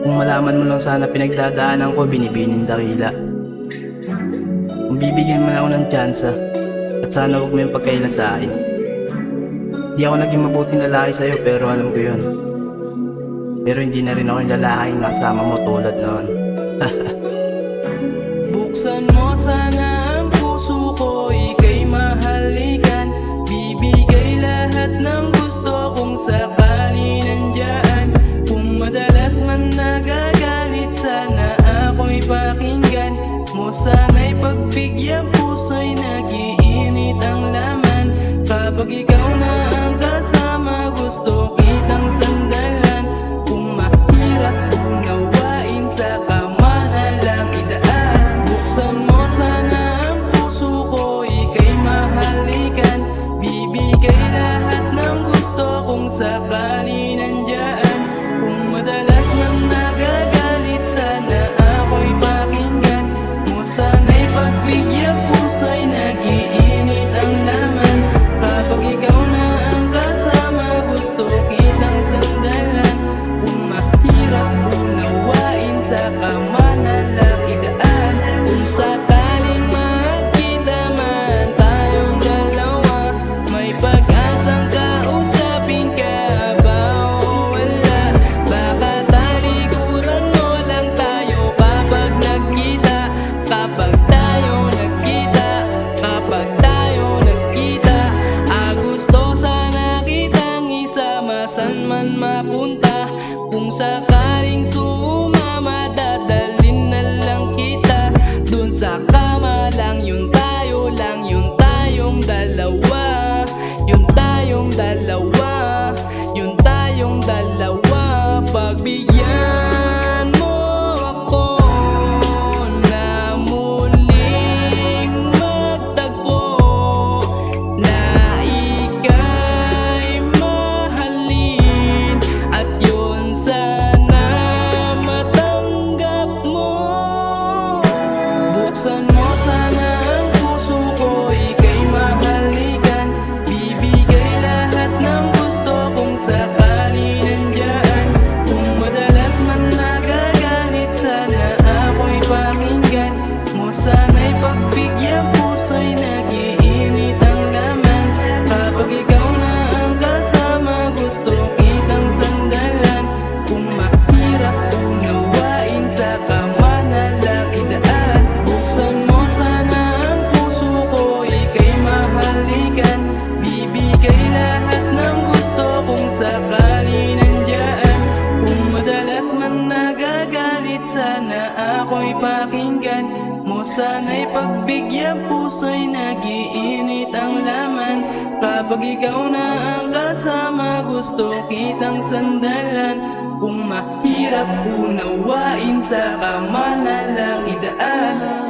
Kung malaman mo lang sana pinagdadaanan ko, binibining dakila. Kung bibigyan mo na ako ng tsansa, at sana huwag mo yung pagkaila sa akin. Di ako naging mabuting lalaki sa'yo, pero alam ko yun. Pero hindi na rin ako yung lalaking nakasama mo tulad noon. Buksan mo sana ang puso ko, ika'y mahalikan. Bibigay lahat ng gusto kung sakali nandyan. Kung madalas man nagagalit, sana ako'y pakinggan mo. Sana'y pagbigyan, puso'y nag-iinit ang laman. Kapag ikaw na ang kasama, gusto kitang sandalan. Kung mahirap unawain, sa kama na lang idaan. Buksan mo sana ang puso ko, ika'y mahalikan. Bibigay lahat ng gusto kung sakali nandyan. Kung madalas man nagagalit, sana ako'y pakinggan mo. Sana'y pagbigyan, puso'y nag-iinit ang laman. Kapag ikaw na ang kasama, gusto kitang sandalan. Kung mahirap unawain, sa kama na lang idaan. Kung sakaling makita man tayong dalawa, may pag-asang kausapin ka ba o wala? Baka talikuran mo lang tayo kapag nagkita. Kapag tayo nagkita, kapag tayo nagkita. Gusto sana kitang isama, san man mapunta. Kung sakaling sumama, dadalhin na lang kita. Dun sa kama lang, yun tayo lang, yun tayong dalawa. Yun tayong dalawa, yun tayong dalawa. Pagbigyan mo ako na muling magtagpo, na ika'y mahalin, at yun sana matanggap mo. Buksan mo sana ang puso ko, ika'y mahalikan. Bibigay lahat ng gusto kung sakali nandyan. Kung madalas man nagagalit, sana ako'y pakinggan mo. Sana'y pagbigyan, puso'y nag-iinit ang laman. Kapag ikaw na ang kasama, gusto kitang sandalan. Kung mahirap unawain, sa kama na lang idaan. Buksan mo sana ang puso ko, ika'y mahalikan. Bibigay lahat ng gusto kung sakali nandyan. Kung madalas man nagagalit, sana ako'y pakinggan mo. Sana'y pagbigyan, puso'y nag-iinit ang laman. Kapag ikaw na ang kasama, gusto kitang sandalan. Kung mahirap unawain, sa kama na lang idaan.